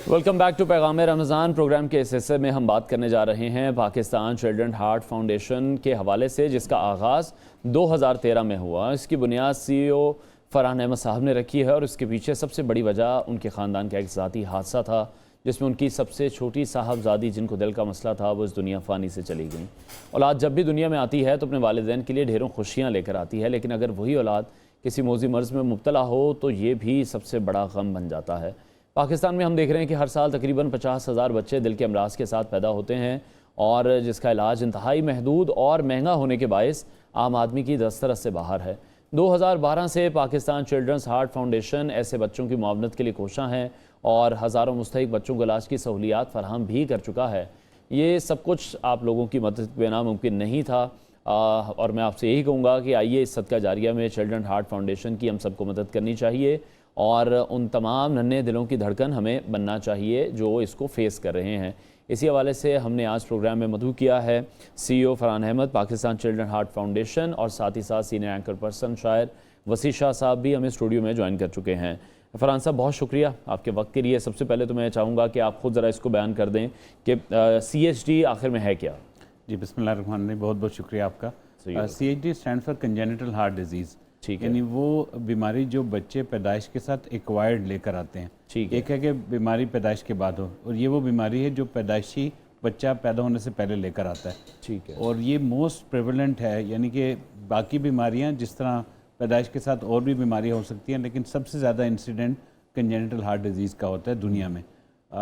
Welcome back to पैगाम Ramzan. Programme के इस हिस्से में हम बात करने जा रहे हैं पाकिस्तान चिल्ड्रन हार्ट फाउंडेशन के हवाले से, जिसका आगाज़ 2013 में हुआ। इसकी बुनियाद CEO फरहान अहमद साहब ने रखी है और इसके पीछे सबसे बड़ी वजह उनके ख़ानदान का एक ज़ाती हादसा था, जिसमें उनकी सबसे छोटी साहबजादी, जिनको दिल का मसला था, वो इस दुनिया फ़ानी से चली गई। औलाद जब भी दुनिया में आती है तो अपने वालिदैन के लिए ढेरों खुशियाँ लेकर आती है, लेकिन अगर वही औलाद किसी मौजी मर्ज़ में मुब्तला हो तो ये भी सबसे बड़ा गम बन जाता है। पाकिस्तान में हम देख रहे हैं कि हर साल तकरीबन 50,000 बच्चे दिल के अमराज के साथ पैदा होते हैं, और जिसका इलाज इंतहाई महदूद और महंगा होने के बायस आम आदमी की दस्तरस से बाहर है। 2012 से पाकिस्तान चिल्ड्रंस हार्ट फाउंडेशन ऐसे बच्चों की मुआवनत के लिए कोशां है और हज़ारों मुस्तहिक बच्चों को इलाज की सहूलियात फराहम भी कर चुका है। ये सब कुछ आप लोगों की मदद के बिना मुमकिन नहीं था, और मैं आपसे यही कहूँगा कि आइए इस सदका जारिया में चिल्ड्रन हार्ट फाउंडेशन की हम सबको मदद करनी चाहिए, और उन तमाम नन्हे दिलों की धड़कन हमें बनना चाहिए जो इसको फेस कर रहे हैं। इसी हवाले से हमने आज प्रोग्राम में मदऊ किया है CEO Farhan Ahmad, Pakistan children heart foundation, और साथ ही साथ सीनियर एंकर पर्सन शायर वसी शाह साहब भी हमें स्टूडियो में ज्वाइन कर चुके हैं। फरहान साहब, बहुत शुक्रिया आपके वक्त के लिए। सबसे पहले तो मैं चाहूँगा कि आप ख़ुद ज़रा इसको बयान कर दें कि CHD आखिर में है क्या। जी, बिस्मिल्लाहिर्रहमानिर्रहीम, बहुत बहुत शुक्रिया आपका। CHD stand for congenital heart disease. ठीक है, यानी वो बीमारी जो बच्चे पैदाइश के साथ एक्वायर्ड लेकर आते हैं। ठीक एक है कि बीमारी पैदाइश के बाद हो, और ये वो बीमारी है जो पैदाइशी बच्चा पैदा होने से पहले लेकर आता है। ठीक है, और ये मोस्ट प्रेवलेंट है, यानी कि बाकी बीमारियां जिस तरह पैदाइश के साथ और भी बीमारियां हो सकती हैं, लेकिन सबसे ज़्यादा इंसिडेंट कंजेनिटल हार्ट डिजीज़ का होता है दुनिया में।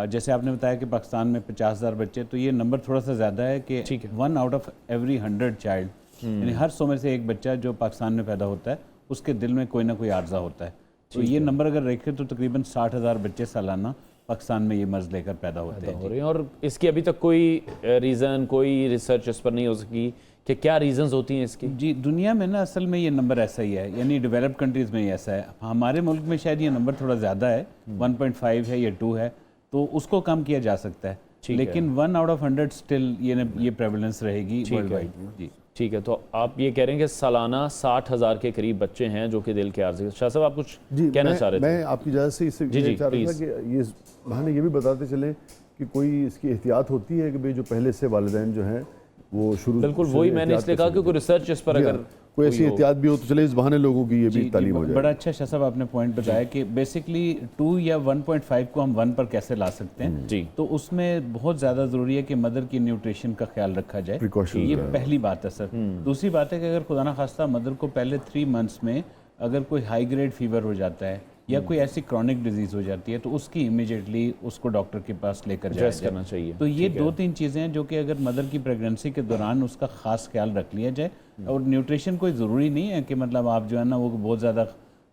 जैसे आपने बताया कि पाकिस्तान में 50,000 बच्चे, तो ये नंबर थोड़ा सा ज़्यादा है कि 1 आउट ऑफ एवरी 100 चाइल्ड, यानी हर 100 में से एक बच्चा जो पाकिस्तान में पैदा होता है उसके दिल में कोई ना कोई आर्जा होता है। तो ये नंबर अगर रखें तो तकरीबन 60,000 बच्चे सालाना पाकिस्तान में ये मर्ज़ लेकर पैदा होते हैं। और इसकी अभी तक कोई रीज़न, कोई रिसर्च इस पर नहीं हो सकी कि क्या रीज़न्स होती हैं इसकी? जी, दुनिया में ना असल में ये नंबर ऐसा ही है, यानी डेवलप्ड कंट्रीज़ में ही ऐसा है। हमारे मुल्क में शायद ये नंबर थोड़ा ज़्यादा है, 1.5 है या 2 है, तो उसको कम किया जा सकता है, लेकिन 1 आउट ऑफ 100 स्टिल ये प्रेवलेंस रहेगी वर्ल्ड वाइड। जी ठीक है, तो आप ये कह रहे हैं कि सालाना 60,000 के करीब बच्चे हैं जो कि दिल के आर्जे। शाह साहब, आप कुछ कहना चाह रहे थे? मैं आपकी इजाज़त से इससे चाह रहा था कि ये बहाने ये भी बताते चलें कि कोई इसकी एहतियात होती है कि भाई जो पहले से वालिदैन जो हैं वो शुरू, बिल्कुल वही मैंने इसलिए कहा कि कोई रिसर्च इस पर अगर कोई ऐसी एहतियात भी हो तो चले इस बहाने लोगों की ये भी तालीम हो जाए। बड़ा अच्छा शाह साहब आपने पॉइंट बताया कि बेसिकली 2 या 1.5 को हम 1 पर कैसे ला सकते हैं। जी, तो उसमें बहुत ज़्यादा ज़रूरी है कि मदर की न्यूट्रिशन का ख्याल रखा जाए, ये पहली बात है सर। दूसरी बात है कि अगर खुदा ना खास्ता मदर को पहले 3 मंथ्स में अगर कोई हाई ग्रेड फीवर हो जाता है या कोई ऐसी क्रॉनिक डिजीज़ हो जाती है तो उसकी इमीडिएटली उसको डॉक्टर के पास लेकर जाया करना चाहिए। तो ये 2-3 चीज़ें हैं जो कि अगर मदर की प्रेगनेंसी के दौरान उसका ख़ास ख्याल रख लिया जाए। और न्यूट्रिशन कोई ज़रूरी नहीं है कि मतलब आप जो है ना वो बहुत ज़्यादा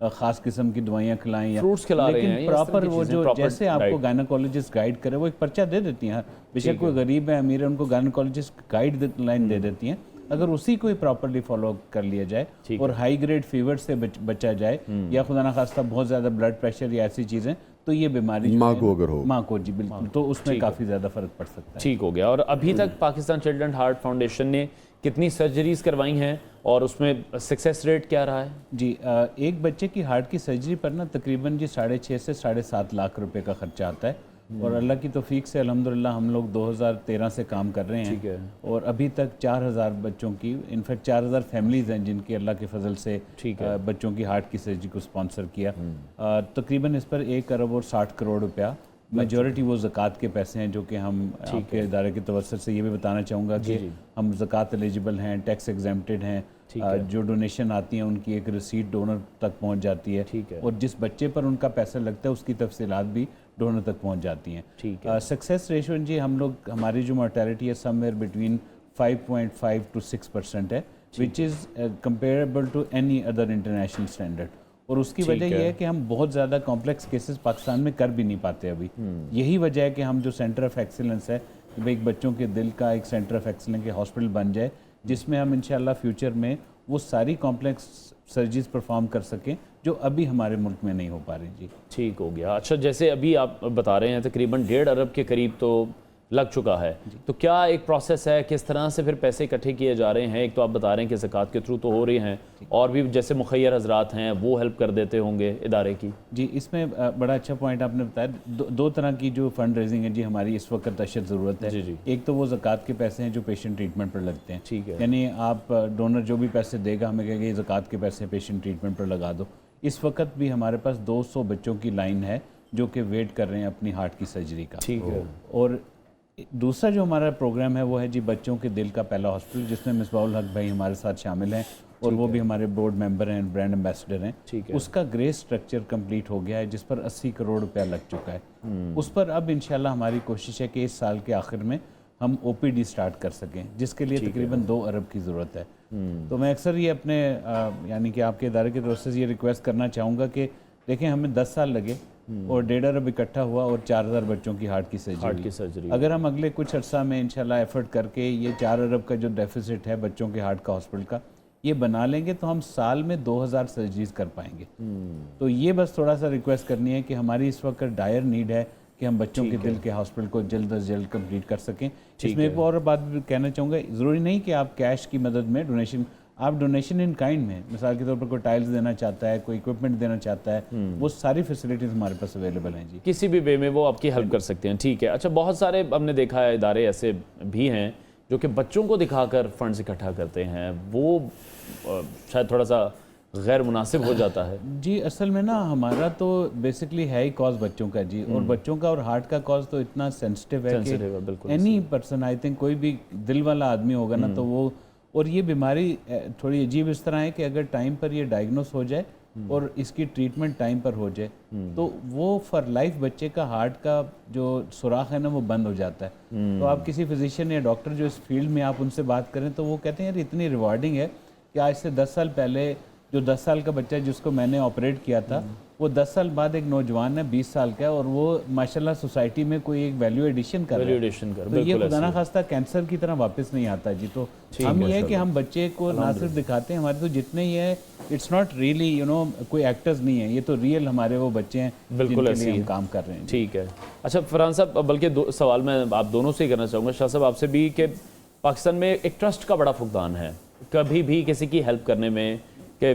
ख़ास किस्म की दवाइयाँ खिलाएं या फ्रूट्स खिला रहे हैं, लेकिन प्रॉपर वो जो जैसे आपको गायनोकोलॉजिस्ट गाइड करे वो एक पर्चा दे देती हैं। बेशक कोई गरीब है अमीर है, उनको गायनोकोलॉजिस्ट गाइड लाइन दे देती हैं। अगर उसी को प्रॉपर्ली फॉलो कर लिया जाए और हाई ग्रेड फीवर से बचा जाए या खुदा ना खास्ता बहुत ज़्यादा ब्लड प्रेशर या ऐसी चीज़ें, तो ये बीमारी माँ को अगर हो, माँ को, जी बिल्कुल, तो उसमें काफ़ी ज़्यादा फ़र्क पड़ सकता है। ठीक हो गया। और अभी तक पाकिस्तान चिल्ड्रन हार्ट फाउंडेशन ने कितनी सर्जरीज करवाई हैं और उसमें सक्सेस रेट क्या रहा है? जी, एक बच्चे की हार्ट की सर्जरी पर ना तकरीबन जी 6.5 से 7.5 लाख रुपए का खर्चा आता है। और अल्लाह की तौफीक से अल्हम्दुलिल्लाह हम लोग 2013 से काम कर रहे हैं। ठीक है। और अभी तक 4,000 बच्चों की, इनफैक्ट 4,000 फैमिलीज़ हैं जिनकी अल्लाह के फजल से बच्चों की हार्ट की सर्जरी को स्पॉन्सर किया। तकरीबन इस पर 1 अरब और 60 करोड़ रुपया, मेजॉरिटी वो ज़कात के पैसे हैं जो कि हम आपके इदारे के तवस्सुत से ये भी बताना चाहूँगा कि हम ज़कात एलिजिबल हैं, टैक्स एग्जेम्प्टेड हैं। जो डोनेशन आती हैं उनकी एक रिसीट डोनर तक पहुंच जाती है, और जिस बच्चे पर उनका पैसा लगता है उसकी तफसीलात भी डोनर तक पहुंच जाती हैं। सक्सेस रेशो जी हम लोग, हमारी जो मोर्टेलिटी है समवेयर बिटवीन 5.5 to 6% है, which is comparable to any other international standard. और उसकी वजह यह है कि हम बहुत ज़्यादा कॉम्प्लेक्स केसेस पाकिस्तान में कर भी नहीं पाते अभी। यही वजह है कि हम जो सेंटर ऑफ एक्सीलेंस है कि भाई बच्चों के दिल का एक सेंटर ऑफ एक्सीलेंस के हॉस्पिटल बन जाए, जिसमें हम इंशाल्लाह फ्यूचर में वो सारी कॉम्प्लेक्स सर्जरीज परफॉर्म कर सकें जो अभी हमारे मुल्क में नहीं हो पा रही। जी ठीक हो गया। अच्छा, जैसे अभी आप बता रहे हैं तकरीबन 1.5 अरब के करीब तो लग चुका है। तो क्या एक प्रोसेस है, किस तरह से फिर पैसे इकट्ठे किए जा रहे हैं? एक तो आप बता रहे हैं कि ज़कात के थ्रू तो हो रही हैं, और भी जैसे मुखैर हजरात हैं वो हेल्प कर देते होंगे इदारे की। जी, इसमें बड़ा अच्छा पॉइंट आपने बताया। दो तरह की जो फंड रेजिंग है जी हमारी इस वक्त अशद ज़रूरत है। जी। एक तो वो ज़कात के पैसे हैं जो पेशेंट ट्रीटमेंट पर लगते हैं, ठीक है। यानी आप डोनर जो भी पैसे देगा हमें कहेगा ये ज़कात के पैसे पेशेंट ट्रीटमेंट पर लगा दो। इस वक्त भी हमारे पास 200 बच्चों की लाइन है जो कि वेट कर रहे हैं अपनी हार्ट की सर्जरी का। ठीक है। और दूसरा जो हमारा प्रोग्राम है वो है जी बच्चों के दिल का पहला हॉस्पिटल, जिसमें मिसबाहुल हक भाई हमारे साथ शामिल हैं और वो भी हमारे बोर्ड मेंबर हैं, ब्रांड एम्बेसडर हैं। ठीक है। उसका ग्रे स्ट्रक्चर कंप्लीट हो गया है जिस पर 80 करोड़ रुपया लग चुका है। उस पर अब इंशाल्लाह हमारी कोशिश है कि इस साल के आखिर में हम OPD स्टार्ट कर सकें, जिसके लिए तकरीबन 2 अरब की ज़रूरत है। तो मैं अक्सर ये अपने यानी कि आपके इदारे की तरफ से ये रिक्वेस्ट करना चाहूँगा कि देखें हमें 10 साल लगे और 1.5 अरब इकट्ठा हुआ और 4000 बच्चों की हार्ट की सर्जरी। अगर हम अगले कुछ अर्सा में इंशाल्लाह एफर्ट करके ये 4 अरब का जो डेफिसिट है बच्चों के हार्ट का हॉस्पिटल का ये बना लेंगे तो हम साल में 2000 सर्जरीज कर पाएंगे। तो ये बस थोड़ा सा रिक्वेस्ट करनी है कि हमारी इस वक्त डायर नीड है कि हम बच्चों के दिल के हॉस्पिटल को जल्द अज जल्द कंप्लीट कर सकें। इसमें एक और बात भी कहना चाहूँगा, ज़रूरी नहीं कि आप कैश की मदद में डोनेशन, आप डोनेशन इन काइंड में, मिसाल के तौर पर कोई टाइल्स देना चाहता है, कोई इक्विपमेंट देना चाहता है, वो सारी फैसिलिटीज़ हमारे पास अवेलेबल हैं जी, किसी भी वे में वो आपकी हेल्प कर सकते हैं। ठीक है। अच्छा, बहुत सारे हमने देखा है इदारे ऐसे भी हैं जो कि बच्चों को दिखाकर फंड्स इकट्ठा करते हैं, वो शायद थोड़ा सा गैर मुनासिब हो जाता है जी। असल में ना हमारा तो बेसिकली है ही कॉज बच्चों का जी, और बच्चों का और हार्ट का कॉज तो इतना सेंसिटिव है कि एनी पर्सन, आई थिंक कोई भी दिल वाला आदमी होगा ना तो वो, और ये बीमारी थोड़ी अजीब इस तरह है कि अगर टाइम पर ये डायग्नोस हो जाए और इसकी ट्रीटमेंट टाइम पर हो जाए तो वो फॉर लाइफ बच्चे का हार्ट का जो सुराख है ना वो बंद हो जाता है। तो आप किसी फिजिशियन या डॉक्टर जो इस फील्ड में आप उनसे बात करें तो वो कहते हैं यार इतनी रिवार्डिंग है कि आज से 10 साल पहले जो 10 साल का बच्चा जिसको मैंने ऑपरेट किया था वो 10 साल बाद एक नौजवान है 20 साल का, और वो माशाल्लाह सोसाइटी में कोई एक वैल्यू एडिशन कर रहा है। तो ये खुदा ना खास्ता कैंसर की तरह वापस नहीं आता जी। तो हम ये है कि हम बच्चे को ना सिर्फ दिखाते हैं, हमारे तो जितने ही है इट्स नॉट रियली कोई एक्टर्स नहीं है, ये तो रियल हमारे वो बच्चे हैं जिनके लिए हम काम कर रहे हैं। ठीक है। अच्छा फरहान साहब, बल्कि सवाल मैं आप दोनों से ही करना चाहूँगा, शाह साहब आपसे भी, कि पाकिस्तान में एक ट्रस्ट का बड़ा फुकदान है कभी भी किसी की हेल्प करने में, कि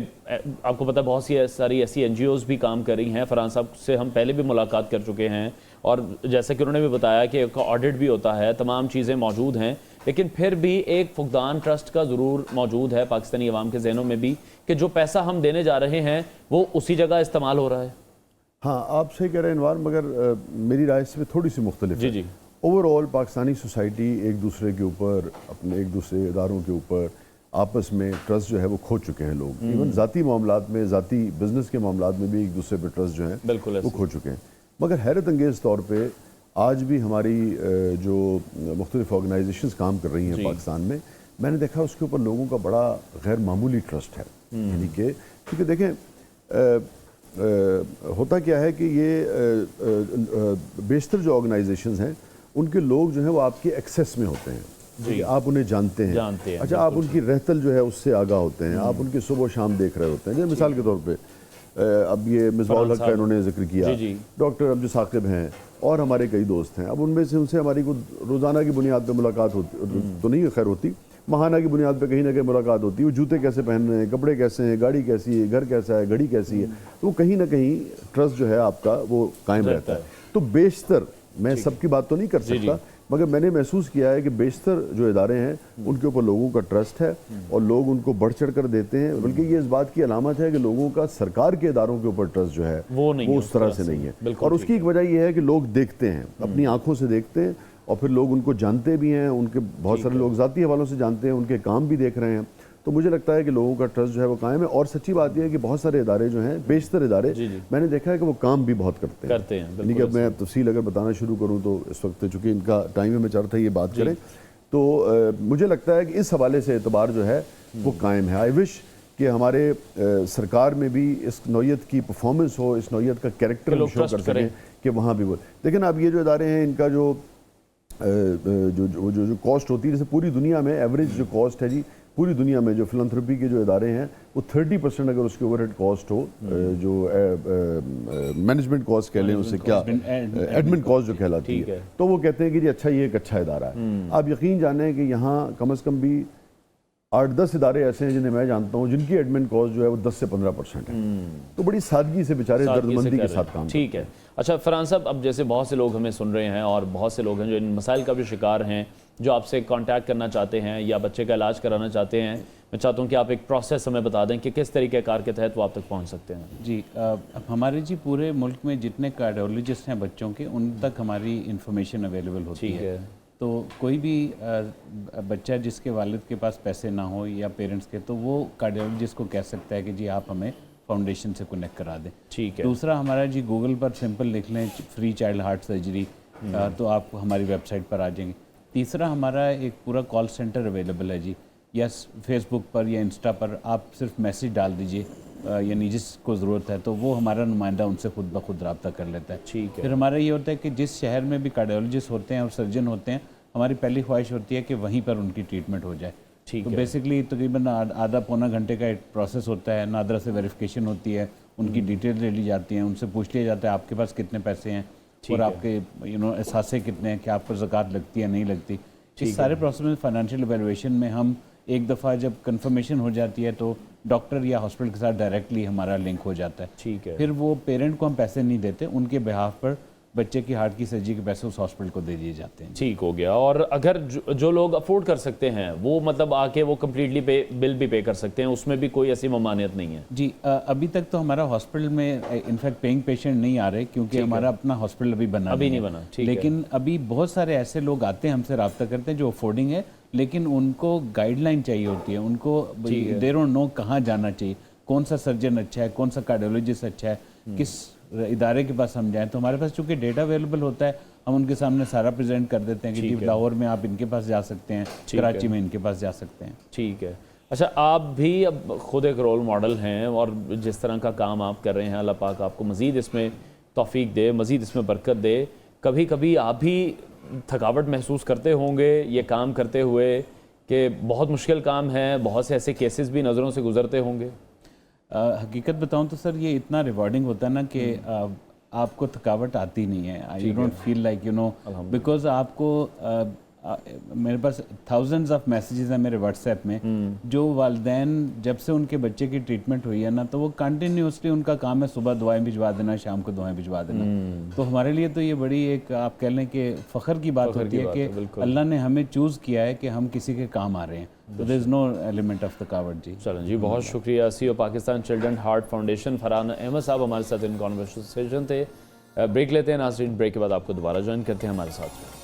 आपको पता है बहुत सी सारी ऐसी NGOs भी काम कर रही हैं। फरहान साहब से हम पहले भी मुलाकात कर चुके हैं और जैसे कि उन्होंने भी बताया कि एक ऑडिट भी होता है, तमाम चीज़ें मौजूद हैं, लेकिन फिर भी एक फुकदान ट्रस्ट का ज़रूर मौजूद है पाकिस्तानी अवाम के जहनों में भी कि जो पैसा हम देने जा रहे हैं वो उसी जगह इस्तेमाल हो रहा है। हाँ, आप सही कह रहे हैं इनवार, मगर मेरी राय से थोड़ी सी मुख्तलिफ है। जी। ओवरऑल पाकिस्तानी सोसाइटी एक दूसरे के ऊपर, अपने एक दूसरे इदारों के ऊपर आपस में ट्रस्ट जो है वो खो चुके हैं लोग। इवन ज़ाती मामलात में, ज़ाती बिजनेस के मामलात में भी एक दूसरे पे ट्रस्ट जो है वो खो चुके हैं। मगर हैरत अंगेज़ तौर पे आज भी हमारी जो मुख्तलिफ ऑर्गेनाइजेशंस काम कर रही हैं पाकिस्तान में, मैंने देखा उसके ऊपर लोगों का बड़ा गैर मामूली ट्रस्ट है। यानी कि क्योंकि देखें होता क्या है कि ये बेशतर जो ऑर्गेनाइजेशंस हैं उनके लोग जो हैं वो आपके एक्सेस में होते हैं, आप उन्हें जानते हैं। अच्छा, आप उनकी रहतल जो है उससे आगाह होते हैं, आप उनकी सुबह शाम देख रहे होते हैं। जैसे मिसाल के तौर पे अब ये मिसबाहुल हक का इन्होंने जिक्र किया, डॉक्टर अब्दुल साकिब हैं और हमारे कई दोस्त हैं। अब उनमें से उनसे हमारी को रोज़ाना की बुनियाद पर मुलाकात होती तो नहीं खैर होती, माहाना की बुनियाद पर कहीं ना कहीं मुलाकात होती है। वो जूते कैसे पहन रहे हैं, कपड़े कैसे हैं, गाड़ी कैसी है, घर कैसा है, घड़ी कैसी है, तो कहीं ना कहीं ट्रस्ट जो है आपका वो कायम रहता है। तो बेशतर, मैं सबकी बात तो नहीं कर सकता, मगर मैंने महसूस किया है कि बेशतर जो इदारे हैं उनके ऊपर लोगों का ट्रस्ट है और लोग उनको बढ़ चढ़ कर देते हैं। बल्कि ये इस बात की अलामत है कि लोगों का सरकार के इदारों के ऊपर ट्रस्ट जो है वो उस तरह से नहीं है। और उसकी एक वजह यह है कि लोग देखते हैं, अपनी आंखों से देखते हैं, और फिर लोग उनको जानते भी हैं, उनके बहुत सारे लोग ज़ाती हवालों से जानते हैं, उनके काम भी देख रहे हैं। तो मुझे लगता है कि लोगों का ट्रस्ट जो है वो कायम है। और सच्ची बात यह है कि बहुत सारे इदारे जो हैं, बेशतर इदारे, मैंने देखा है कि वो काम भी बहुत करते हैं। यानी कि अब मैं तफसील अगर बताना शुरू करूँ तो इस वक्त चूँकि इनका टाइम है, मैं चाहता था ये बात करें, तो मुझे लगता है कि इस हवाले से एतबार जो है वो कायम है। आई विश कि हमारे सरकार में भी इस नौयत की परफॉर्मेंस हो, इस नौयत का कैरेक्टर शो कर सकें कि वहाँ भी वो। लेकिन अब ये जो इदारे हैं इनका जो कॉस्ट होती है, जैसे पूरी दुनिया में एवरेज जो कॉस्ट है जी पूरी दुनिया में जो फिलंथ्रोपी के जो इदारे हैं वो 30% अगर उसके ओवरहेड कॉस्ट हो, जो मैनेजमेंट कॉस्ट कह लें उसे, क्या एडमिन कॉस्ट जो कहलाती है, तो वो कहते हैं कि जी अच्छा ये एक अच्छा इदारा है। आप यकीन जाने कि यहाँ कम से कम भी 8-10 इदारे ऐसे हैं जिन्हें मैं जानता हूँ जिनकी एडमिन कॉस्ट जो है वो 10 से 15% है। तो बड़ी सादगी से बेचारे दर्दमंदी के साथ काम। ठीक है। अच्छा फरहान साहब, अब जैसे बहुत से लोग हमें सुन रहे हैं और बहुत से लोग हैं जो इन मसाइल का भी शिकार हैं, जो आपसे कांटेक्ट करना चाहते हैं या बच्चे का इलाज कराना चाहते हैं, मैं चाहता हूँ कि आप एक प्रोसेस हमें बता दें कि किस तरीके कार के तहत वो आप तक पहुँच सकते हैं। जी, अब हमारे जी पूरे मुल्क में जितने कार्डियोलॉजिस्ट हैं बच्चों के, उन तक हमारी इंफॉर्मेशन अवेलेबल होती है। तो कोई भी बच्चा जिसके वालिद के पास पैसे ना हो या पेरेंट्स के, तो वो कार्डियोलॉजिस्ट को कह सकता है कि जी आप हमें फाउंडेशन से कनेक्ट करा दें। ठीक है। दूसरा हमारा जी गूगल पर सिंपल लिख लें फ्री चाइल्ड हार्ट सर्जरी, तो आप हमारी वेबसाइट पर आ जाएंगे। तीसरा हमारा एक पूरा कॉल सेंटर अवेलेबल है जी, या फेसबुक पर या इंस्टा पर आप सिर्फ मैसेज डाल दीजिए, यानी जिसको ज़रूरत है तो वो हमारा नुमाइंदा उनसे खुद ब खुद रब्ता कर लेता है। ठीक है। फिर हमारा ये होता है कि जिस शहर में भी कार्डियोलॉजिस्ट होते हैं और सर्जन होते हैं, हमारी पहली ख्वाहिश होती है कि वहीं पर उनकी ट्रीटमेंट हो जाए। ठीक तो है। बेसिकली तकरीबन आधा पौना घंटे का एक प्रोसेस होता है। नादरा से वेरिफिकेशन होती है, उनकी डिटेल ले ली जाती हैं, उनसे पूछ लिया जाता है आपके पास कितने पैसे हैं और आपके एहसासे कितने हैं, कि आप पर ज़कात लगती है नहीं लगती। इस सारे प्रोसेस में फाइनेंशियल एवेलुएशन में हम एक दफ़ा जब कंफर्मेशन हो जाती है तो डॉक्टर या हॉस्पिटल के साथ डायरेक्टली हमारा लिंक हो जाता है। ठीक है। फिर वो पेरेंट को हम पैसे नहीं देते, उनके बिहाफ पर बच्चे की हार्ट की सर्जरी के पैसे उस हॉस्पिटल को दे दिए जाते हैं। ठीक हो गया। और अगर जो लोग अफोर्ड कर सकते हैं वो मतलब आके वो कम्प्लीटली बिल भी पे कर सकते हैं, उसमें भी कोई ऐसी ममानियत नहीं है? जी, अभी तक तो हमारा हॉस्पिटल में इनफैक्ट पेइंग पेशेंट नहीं आ रहे, क्योंकि हमारा अपना हॉस्पिटल अभी बना नहीं बना। ठीक है। लेकिन अभी बहुत सारे ऐसे लोग आते हैं, हमसे रब्ता करते हैं जो अफोर्डिंग है, लेकिन उनको गाइडलाइन चाहिए होती है, उनको दे डोंट नो कहाँ जाना चाहिए, कौन सा सर्जन अच्छा है, कौन सा कार्डियोलॉजिस्ट अच्छा है, किस इदारे के पास हम जाएं। तो हमारे पास चूंकि डेटा अवेलेबल होता है, हम उनके सामने सारा प्रेजेंट कर देते हैं कि जी लाहौर में आप इनके पास जा सकते हैं, कराची में इनके पास जा सकते हैं। ठीक है। अच्छा, आप भी अब खुद एक रोल मॉडल हैं और जिस तरह का काम आप कर रहे हैं, अल्लाह पाक आपको मज़ीद इसमें तौफीक दे, मज़ीद इसमें बरकत दे। कभी कभी आप भी थकावट महसूस करते होंगे ये काम करते हुए कि बहुत मुश्किल काम है, बहुत से ऐसे केसेस भी नज़रों से गुजरते होंगे? हकीकत बताऊं तो सर ये इतना रिवॉर्डिंग होता है ना कि आपको थकावट आती नहीं है। You don't feel like because आपको मेरे पास थाउजेंड्स ऑफ मैसेजेस हैं मेरे व्हाट्सएप में, जो वालिदैन जब से उनके बच्चे की ट्रीटमेंट हुई है ना, तो वो कंटिन्यूसली उनका काम है सुबह दुआएं भिजवा देना, शाम को दुआएं भिजवा देना। तो हमारे लिए तो ये बड़ी एक आप कह लें कि फ़ख्र की बात होती है कि अल्लाह ने हमें चूज़ किया है कि हम किसी के काम आ रहे हैं, तो there is no element of थकावट। जी चलें जी, बहुत शुक्रिया। CEO Pakistan children heart foundation Farhan Ahmad साहब हमारे साथ इन कॉन्वर्सेशन थे। ब्रेक लेते हैं नाज़रीन, ब्रेक के बाद आपको दोबारा ज्वाइन करते हैं हमारे साथ।